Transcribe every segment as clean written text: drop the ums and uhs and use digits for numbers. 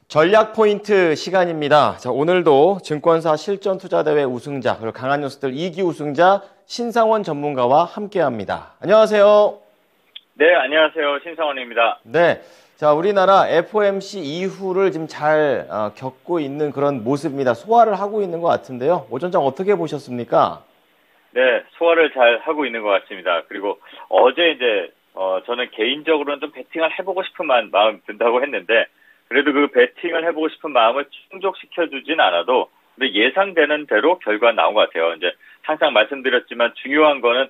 전략 포인트 시간입니다. 자, 오늘도 증권사 실전투자대회 우승자, 그리고 강한 뉴스들 2기 우승자 신상원 전문가와 함께합니다. 안녕하세요. 네, 안녕하세요. 신상원입니다. 네, 자, 우리나라 FOMC 이후를 지금 잘 겪고 있는 그런 모습입니다. 소화를 하고 있는 것 같은데요. 오전장 어떻게 보셨습니까? 네, 소화를 잘 하고 있는 것 같습니다. 그리고 어제 이제 저는 개인적으로는 좀 베팅을 해보고 싶은 마음 든다고 했는데, 그래도 그 베팅을 해보고 싶은 마음을 충족시켜주진 않아도 근데 예상되는 대로 결과가 나온 것 같아요. 이제 항상 말씀드렸지만 중요한 거는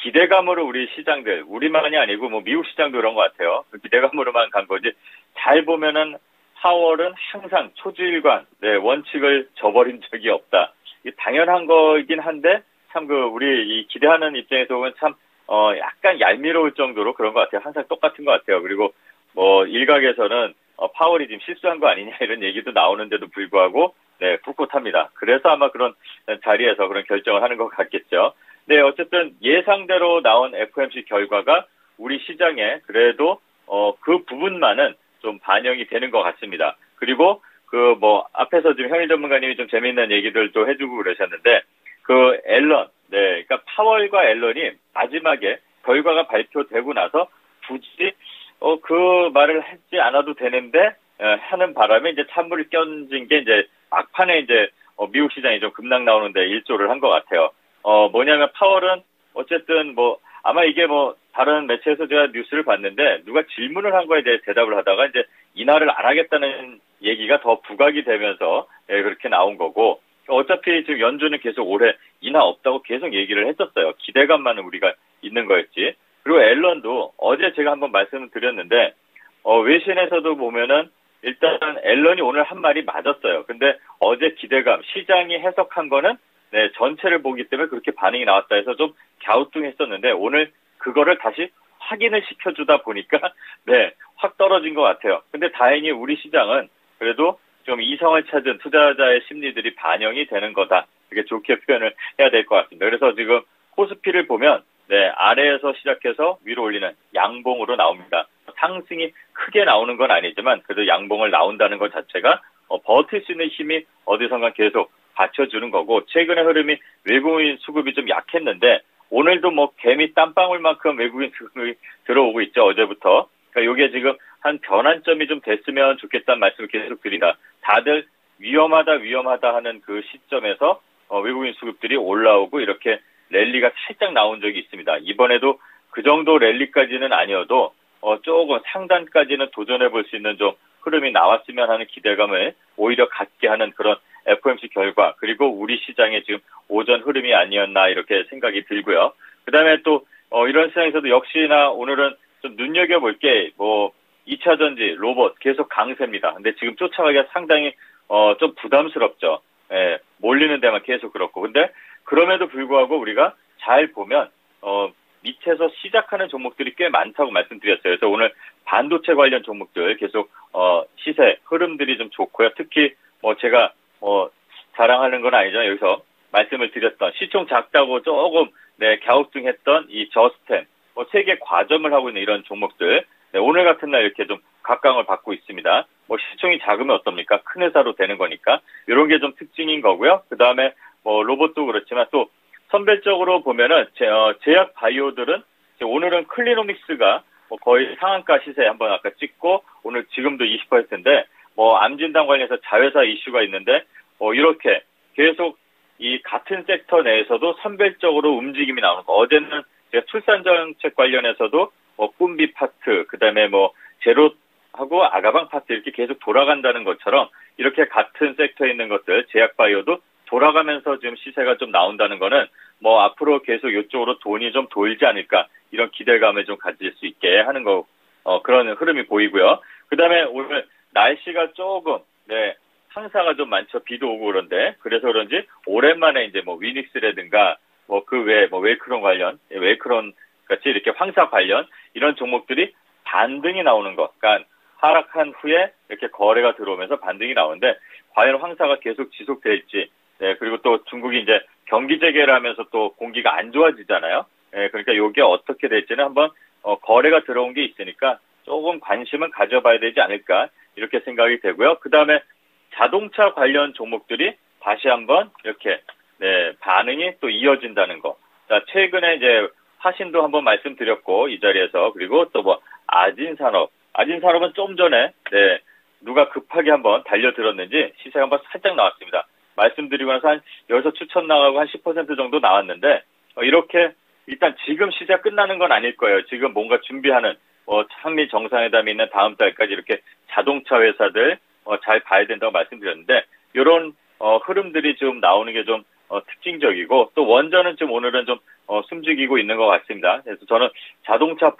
기대감으로 우리 시장들, 우리만이 아니고 뭐 미국 시장도 그런 것 같아요. 그 기대감으로만 간 거지. 잘 보면은 파월은 항상 초주일관, 네, 원칙을 저버린 적이 없다. 이게 당연한 거이긴 한데 참 우리 이 기대하는 입장에서 보면 참 약간 얄미로울 정도로 그런 것 같아요. 항상 똑같은 것 같아요. 그리고 뭐 일각에서는 파월이 지금 실수한 거 아니냐 이런 얘기도 나오는데도 불구하고 네, 꿋꿋합니다. 그래서 아마 그런 자리에서 그런 결정을 하는 것 같겠죠. 네, 어쨌든 예상대로 나온 FOMC 결과가 우리 시장에 그래도 그 부분만은 좀 반영이 되는 것 같습니다. 그리고 앞에서 지금 현일 전문가님이 좀 재미있는 얘기들도 해주고 그러셨는데 앨런, 네, 그러니까 파월과 앨런이 마지막에 결과가 발표되고 나서 굳이 그 말을 하지 않아도 되는데 하는 바람에 이제 찬물을 끼얹은 게 이제 막판에 이제 미국 시장이 좀 급락 나오는데 일조를 한 것 같아요. 뭐냐면 파월은 어쨌든 아마 이게 다른 매체에서 제가 뉴스를 봤는데 누가 질문을 한 거에 대해 대답을 하다가 이제 인하를 안 하겠다는 얘기가 더 부각이 되면서 그렇게 나온 거고, 어차피 지금 연준은 계속 올해 인하 없다고 계속 얘기를 했었어요. 기대감만은 우리가 있는 거였지. 그리고 앨런도 어제 제가 한번 말씀을 드렸는데 외신에서도 보면은 일단 앨런이 오늘 한 말이 맞았어요. 근데 어제 기대감, 시장이 해석한 거는 네, 전체를 보기 때문에 그렇게 반응이 나왔다 해서 좀 갸우뚱했었는데 오늘 그거를 다시 확인을 시켜주다 보니까 네, 확 떨어진 것 같아요. 근데 다행히 우리 시장은 그래도 좀 이성을 찾은 투자자의 심리들이 반영이 되는 거다. 이렇게 좋게 표현을 해야 될 것 같습니다. 그래서 지금 코스피를 보면 네, 아래에서 시작해서 위로 올리는 양봉으로 나옵니다. 상승이 크게 나오는 건 아니지만 그래도 양봉을 나온다는 것 자체가 버틸 수 있는 힘이 어디선가 계속 받쳐주는 거고, 최근의 흐름이 외국인 수급이 좀 약했는데 오늘도 개미 땀방울만큼 외국인 수급이 들어오고 있죠. 어제부터. 그러니까 이게 지금 한 변환점이 좀 됐으면 좋겠다는 말씀을 계속 드리다. 다들 위험하다 하는 그 시점에서 외국인 수급들이 올라오고 이렇게 랠리가 살짝 나온 적이 있습니다. 이번에도 그 정도 랠리까지는 아니어도 조금 상단까지는 도전해 볼 수 있는 좀 흐름이 나왔으면 하는 기대감을 오히려 갖게 하는 그런 FOMC 결과, 그리고 우리 시장의 지금 오전 흐름이 아니었나 이렇게 생각이 들고요. 그 다음에 또 이런 시장에서도 역시나 오늘은 좀 눈여겨볼 게 2차 전지, 로봇 계속 강세입니다. 근데 지금 쫓아가기가 상당히 좀 부담스럽죠. 예, 몰리는 데만 계속 그렇고. 근데 그럼에도 불구하고 우리가 잘 보면 밑에서 시작하는 종목들이 꽤 많다고 말씀드렸어요. 그래서 오늘 반도체 관련 종목들 계속 시세 흐름들이 좀 좋고요. 특히 제가 자랑하는 건 아니지만 여기서 말씀을 드렸던 시총 작다고 조금 갸우뚱했던 이 저스템, 세계 과점을 하고 있는 이런 종목들, 네, 오늘 같은 날 이렇게 좀 각광을 받고 있습니다. 시총이 작으면 어떻습니까? 큰 회사로 되는 거니까 이런 게 좀 특징인 거고요. 그 다음에 로봇도 그렇지만 또 선별적으로 보면은 제약 바이오들은 오늘은 클리노믹스가 거의 상한가 시세 한번 아까 찍고 오늘 지금도 20%인데 암 진단 관련해서 자회사 이슈가 있는데 이렇게 계속 이 같은 섹터 내에서도 선별적으로 움직임이 나오는 거. 어제는 제가 출산 정책 관련해서도 꿈비 파트, 그다음에 제로하고 아가방 파트 이렇게 계속 돌아간다는 것처럼 이렇게 같은 섹터에 있는 것들 제약 바이오도 돌아가면서 지금 시세가 좀 나온다는 거는 앞으로 계속 이쪽으로 돈이 좀 돌지 않을까 이런 기대감을 좀 가질 수 있게 하는 거 그런 흐름이 보이고요. 그다음에 오늘 날씨가 조금 황사가 좀 많죠. 비도 오고 그런데 그래서 그런지 오랜만에 이제 위닉스라든가 그 외에 웨이크론 관련 웨이크론 같이 이렇게 황사 관련 이런 종목들이 반등이 나오는 것. 그러니까 하락한 후에 이렇게 거래가 들어오면서 반등이 나오는데 과연 황사가 계속 지속될지. 네, 그리고 또 중국이 이제 경기 재개를 하면서 또 공기가 안 좋아지잖아요. 네, 그러니까 이게 어떻게 될지는 한번 거래가 들어온 게 있으니까 조금 관심은 가져봐야 되지 않을까 이렇게 생각이 되고요. 그 다음에 자동차 관련 종목들이 다시 한번 이렇게 반응이 또 이어진다는 거. 자, 최근에 이제 화신도 한번 말씀드렸고 이 자리에서 그리고 또 뭐 아진산업은 좀 전에 누가 급하게 한번 달려들었는지 시세가 한번 살짝 나왔습니다. 말씀드리고 나서 여기서 추천 나가고 한 10% 정도 나왔는데 이렇게 일단 지금 시세가 끝나는 건 아닐 거예요. 지금 뭔가 준비하는 한미 정상회담이 있는 다음 달까지 이렇게 자동차 회사들 잘 봐야 된다고 말씀드렸는데 이런 흐름들이 좀 나오는 게 좀 특징적이고 또 원전은 좀 오늘은 좀 숨죽이고 있는 것 같습니다. 그래서 저는 자동차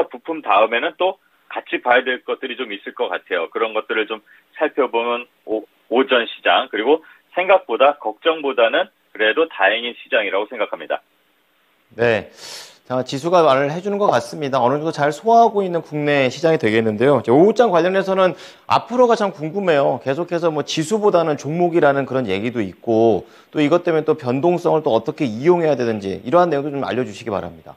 부품 다음에는 또 같이 봐야 될 것들이 좀 있을 것 같아요. 그런 것들을 좀 살펴보면 오전 시장 그리고 생각보다 걱정보다는 그래도 다행인 시장이라고 생각합니다. 네. 자, 지수가 말을 해주는 것 같습니다. 어느 정도 잘 소화하고 있는 국내 시장이 되겠는데요. 오후장 관련해서는 앞으로가 참 궁금해요. 계속해서 뭐 지수보다는 종목이라는 그런 얘기도 있고 또 이것 때문에 또 변동성을 또 어떻게 이용해야 되는지 이러한 내용도 좀 알려주시기 바랍니다.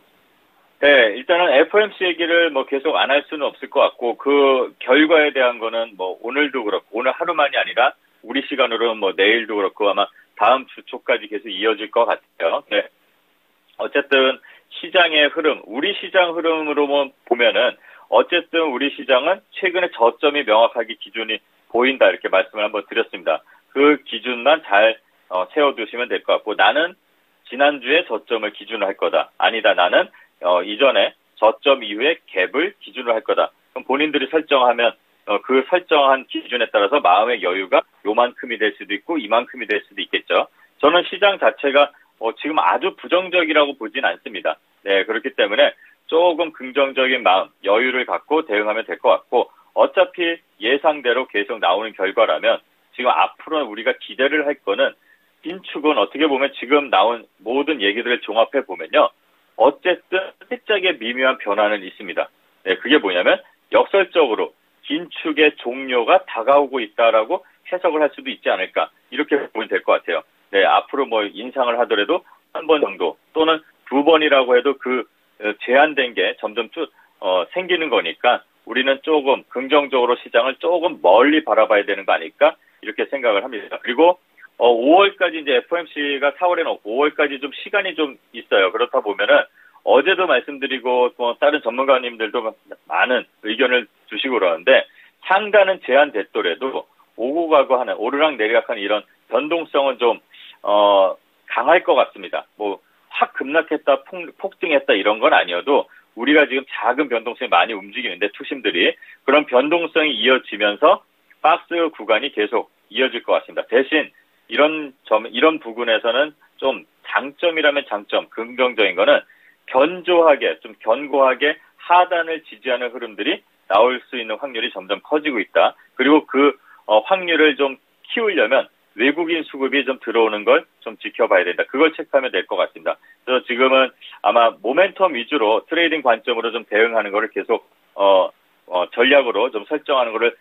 네, 일단은 FOMC 얘기를 뭐 계속 안 할 수는 없을 것 같고 그 결과에 대한 거는 뭐 오늘도 그렇고 오늘 하루만이 아니라 우리 시간으로는 뭐 내일도 그렇고 아마 다음 주 초까지 계속 이어질 것 같아요. 네. 어쨌든 시장의 흐름, 우리 시장 흐름으로 보면은 어쨌든 우리 시장은 최근에 저점이 명확하게 기준이 보인다 이렇게 말씀을 한번 드렸습니다. 그 기준만 잘 세워두시면 될 것 같고 나는 지난주에 저점을 기준으로 할 거다. 아니다. 나는 이전에 저점 이후에 갭을 기준으로 할 거다. 그럼 본인들이 설정하면 그 설정한 기준에 따라서 마음의 여유가 요만큼이 될 수도 있고 이만큼이 될 수도 있겠죠. 저는 시장 자체가 지금 아주 부정적이라고 보진 않습니다. 네, 그렇기 때문에 조금 긍정적인 마음, 여유를 갖고 대응하면 될 것 같고 어차피 예상대로 계속 나오는 결과라면 지금 앞으로 우리가 기대를 할 거는 긴축은 어떻게 보면 지금 나온 모든 얘기들을 종합해 보면요. 어쨌든 살짝의 미묘한 변화는 있습니다. 네, 그게 뭐냐면 역설적으로 긴축의 종료가 다가오고 있다라고 해석을 할 수도 있지 않을까 이렇게 보면 될 것 같아요. 네, 앞으로 뭐 인상을 하더라도 한 번 정도 또는 두 번이라고 해도 그 제한된 게 점점 생기는 거니까 우리는 조금 긍정적으로 시장을 조금 멀리 바라봐야 되는 거 아닐까 이렇게 생각을 합니다. 그리고 5월까지 이제 FOMC가 4월에 넣고 5월까지 좀 시간이 좀 있어요. 그렇다 보면은 어제도 말씀드리고 또 다른 전문가님들도 많은 의견을 주시고 그러는데 상단은 제한됐더라도 오고 가고 하는 오르락 내리락 하는 이런 변동성은 좀 강할 것 같습니다. 뭐 확 급락했다 폭등했다 이런 건 아니어도 우리가 지금 작은 변동성이 많이 움직이는데 투심들이 그런 변동성이 이어지면서 박스 구간이 계속 이어질 것 같습니다. 대신 이런 부분에서는 좀 장점이라면 장점, 긍정적인 거는 좀 견고하게 하단을 지지하는 흐름들이 나올 수 있는 확률이 점점 커지고 있다. 그리고 그 확률을 좀 키우려면 외국인 수급이 좀 들어오는 걸 좀 지켜봐야 된다. 그걸 체크하면 될 것 같습니다. 그래서 지금은 아마 모멘텀 위주로 트레이딩 관점으로 좀 대응하는 거를 계속 전략으로 좀 설정하는 거를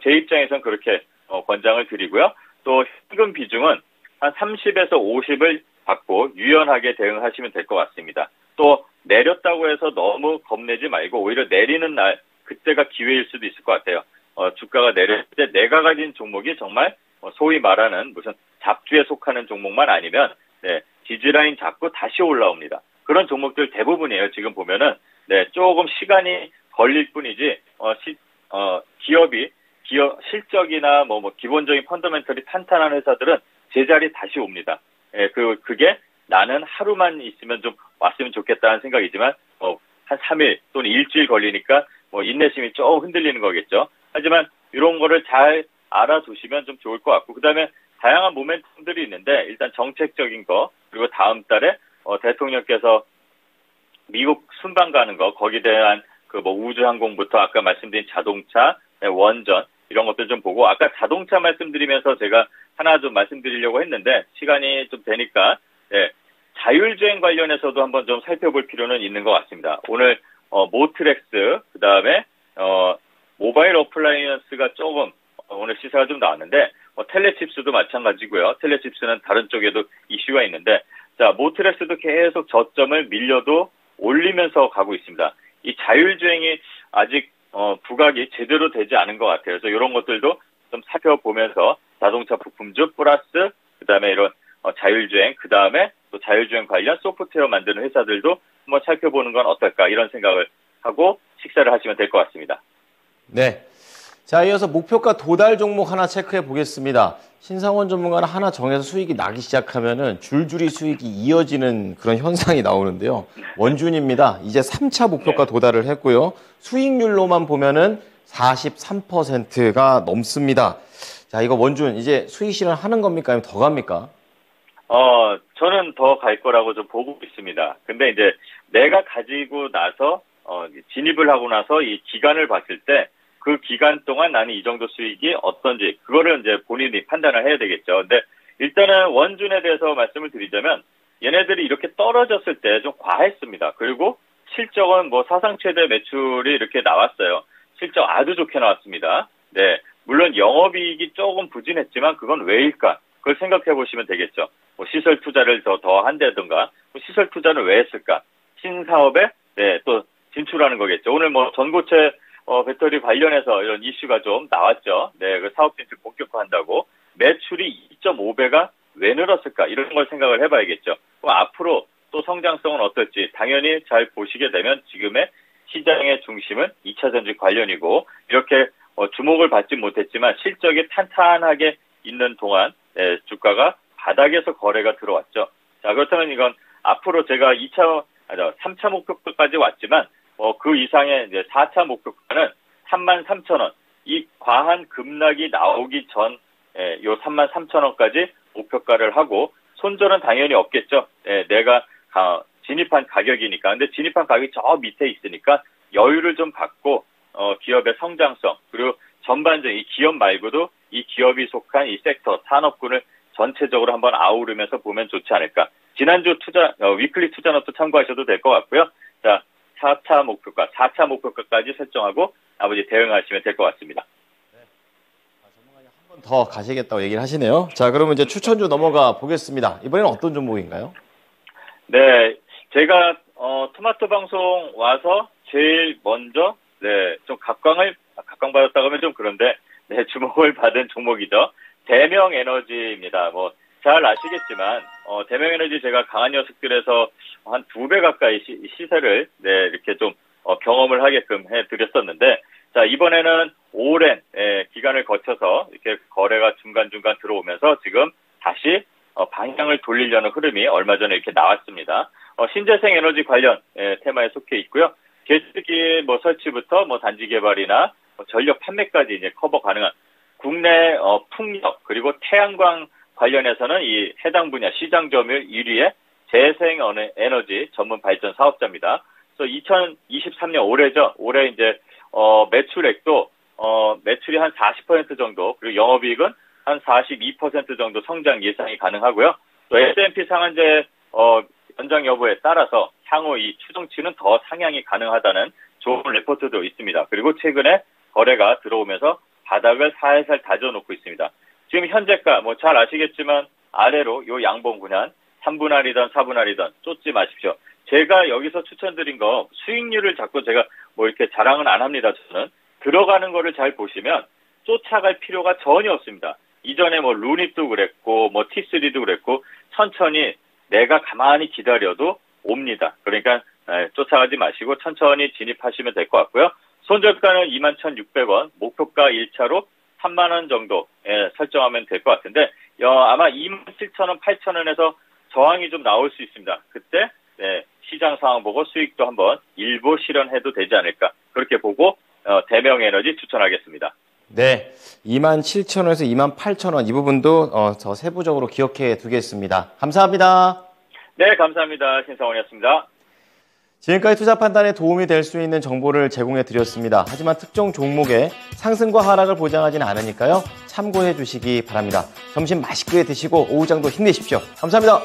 제 입장에선 그렇게 권장을 드리고요. 또 현금 비중은 한 30에서 50을 받고 유연하게 대응하시면 될 것 같습니다. 또 내렸다고 해서 너무 겁내지 말고 오히려 내리는 날 그때가 기회일 수도 있을 것 같아요. 주가가 내릴 때 내가 가진 종목이 정말 소위 말하는 무슨 잡주에 속하는 종목만 아니면 지지라인 잡고 다시 올라옵니다. 그런 종목들 대부분이에요. 지금 보면은 조금 시간이 걸릴 뿐이지 기업 실적이나 뭐 기본적인 펀더멘털이 탄탄한 회사들은 제자리 다시 옵니다. 그게 나는 하루만 있으면 좀 왔으면 좋겠다는 생각이지만 한 3일 또는 일주일 걸리니까 인내심이 조금 흔들리는 거겠죠. 하지만 이런 거를 잘 알아두시면 좀 좋을 것 같고 그다음에 다양한 모멘텀들이 있는데 일단 정책적인 거 그리고 다음 달에 대통령께서 미국 순방 가는 거 거기에 대한 우주항공부터 아까 말씀드린 자동차, 원전 이런 것들 좀 보고 아까 자동차 말씀드리면서 제가 하나 좀 말씀드리려고 했는데 시간이 좀 되니까 자율주행 관련해서도 한번 좀 살펴볼 필요는 있는 것 같습니다. 오늘 모트렉스 그다음에 모바일 어플라이언스가 조금 오늘 시세가 좀 나왔는데 텔레칩스도 마찬가지고요. 텔레칩스는 다른 쪽에도 이슈가 있는데 자 모트렉스도 계속 저점을 밀려도 올리면서 가고 있습니다. 이 자율주행이 아직 부각이 제대로 되지 않은 것 같아요. 그래서 이런 것들도 좀 살펴보면서 자동차 부품주 플러스 그다음에 이런 자율주행, 그다음에 또 자율주행 관련 소프트웨어 만드는 회사들도 한번 살펴보는 건 어떨까 이런 생각을 하고 식사를 하시면 될 것 같습니다. 네. 자, 이어서 목표가 도달 종목 하나 체크해 보겠습니다. 신상원 전문가는 하나 정해서 수익이 나기 시작하면은 줄줄이 수익이 이어지는 그런 현상이 나오는데요. 원준입니다. 이제 3차 목표가 도달을 했고요. 수익률로만 보면은 43%가 넘습니다. 자, 이거 원준 이제 수익 실현하는 겁니까? 아니면 더 갑니까? 저는 더 갈 거라고 좀 보고 있습니다. 근데 이제 내가 가지고 나서 진입을 하고 나서 이 기간을 봤을 때 그 기간 동안 나는 이 정도 수익이 어떤지 그거를 이제 본인이 판단을 해야 되겠죠. 근데 일단은 원준에 대해서 말씀을 드리자면 얘네들이 이렇게 떨어졌을 때 좀 과했습니다. 그리고 실적은 뭐 사상 최대 매출이 이렇게 나왔어요. 실적 아주 좋게 나왔습니다. 네, 물론 영업이익이 조금 부진했지만 그건 왜일까? 그걸 생각해 보시면 되겠죠. 뭐 시설 투자를 더 한다든가 시설 투자는 왜 했을까? 신사업에 네, 또 진출하는 거겠죠. 오늘 뭐 전고체 배터리 관련해서 이런 이슈가 좀 나왔죠. 네, 그 사업 진출 본격화한다고 매출이 2.5배가 왜 늘었을까? 이런 걸 생각을 해봐야겠죠. 그럼 앞으로 또 성장성은 어떨지 당연히 잘 보시게 되면 지금의 시장의 중심은 2차 전지 관련이고 이렇게 주목을 받지 못했지만 실적이 탄탄하게 있는 동안 네, 주가가 바닥에서 거래가 들어왔죠. 자, 그렇다면 이건 앞으로 제가 3차 목표가까지 왔지만 그 이상의 이제 4차 목표가는 33,000원. 이 과한 급락이 나오기 전, 요 33,000원까지 목표가를 하고, 손절은 당연히 없겠죠. 내가 진입한 가격이니까. 근데 진입한 가격이 저 밑에 있으니까 여유를 좀 갖고, 기업의 성장성, 그리고 전반적인 이 기업 말고도 이 기업이 속한 이 섹터, 산업군을 전체적으로 한번 아우르면서 보면 좋지 않을까. 지난주 위클리 투자노트 참고하셔도 될 것 같고요. 자, 4차 목표가까지 설정하고 아버지 대응하시면 될 것 같습니다. 네. 전문가님 한 번 더 가시겠다고 얘기를 하시네요. 자, 그러면 이제 추천주 넘어가 보겠습니다. 이번에는 어떤 종목인가요? 네, 제가 토마토 방송 와서 제일 먼저 좀 각광받았다고 하면 좀 그런데 주목을 받은 종목이죠. 대명에너지입니다. 뭐 잘 아시겠지만 대명에너지 제가 강한 녀석들에서 한 2배 가까이 시세를 이렇게 좀 경험을 하게끔 해드렸었는데 자 이번에는 오랜 기간을 거쳐서 이렇게 거래가 중간중간 들어오면서 지금 다시 방향을 돌리려는 흐름이 얼마 전에 이렇게 나왔습니다. 신재생 에너지 관련 테마에 속해 있고요. 제습기 설치부터 단지 개발이나 전력 판매까지 이제 커버 가능한 국내 풍력 그리고 태양광 관련해서는 이 해당 분야 시장 점유율 1위의 재생 에너지 전문 발전 사업자입니다. 그래서 2023년 올해죠. 올해 이제 매출액도 매출이 한 40% 정도 그리고 영업이익은 한 42% 정도 성장 예상이 가능하고요. 또 S&P 상한제 연장 여부에 따라서 향후 이 추정치는 더 상향이 가능하다는 좋은 레포트도 있습니다. 그리고 최근에 거래가 들어오면서 바닥을 살살 다져놓고 있습니다. 지금 현재가 잘 아시겠지만 아래로 요 양봉 분할 3분할이든 4분할이든 쫓지 마십시오. 제가 여기서 추천드린 거 수익률을 자꾸 제가 이렇게 자랑은 안 합니다. 저는 들어가는 거를 잘 보시면 쫓아갈 필요가 전혀 없습니다. 이전에 루닛도 그랬고 T3도 그랬고 천천히 내가 가만히 기다려도 옵니다. 그러니까 쫓아가지 마시고 천천히 진입하시면 될 것 같고요. 손절가는 21,600원, 목표가 1차로 3만 원 정도 설정하면 될 것 같은데 아마 27,000원, 8,000원에서 저항이 좀 나올 수 있습니다. 그때 시장 상황 보고 수익도 한번 일부 실현해도 되지 않을까 그렇게 보고 대명에너지 추천하겠습니다. 네, 27,000원에서 28,000원 이 부분도 저 세부적으로 기억해 두겠습니다. 감사합니다. 네, 감사합니다. 신상원이었습니다. 지금까지 투자 판단에 도움이 될 수 있는 정보를 제공해 드렸습니다. 하지만 특정 종목의 상승과 하락을 보장하지는 않으니까요. 참고해 주시기 바랍니다. 점심 맛있게 드시고 오후장도 힘내십시오. 감사합니다.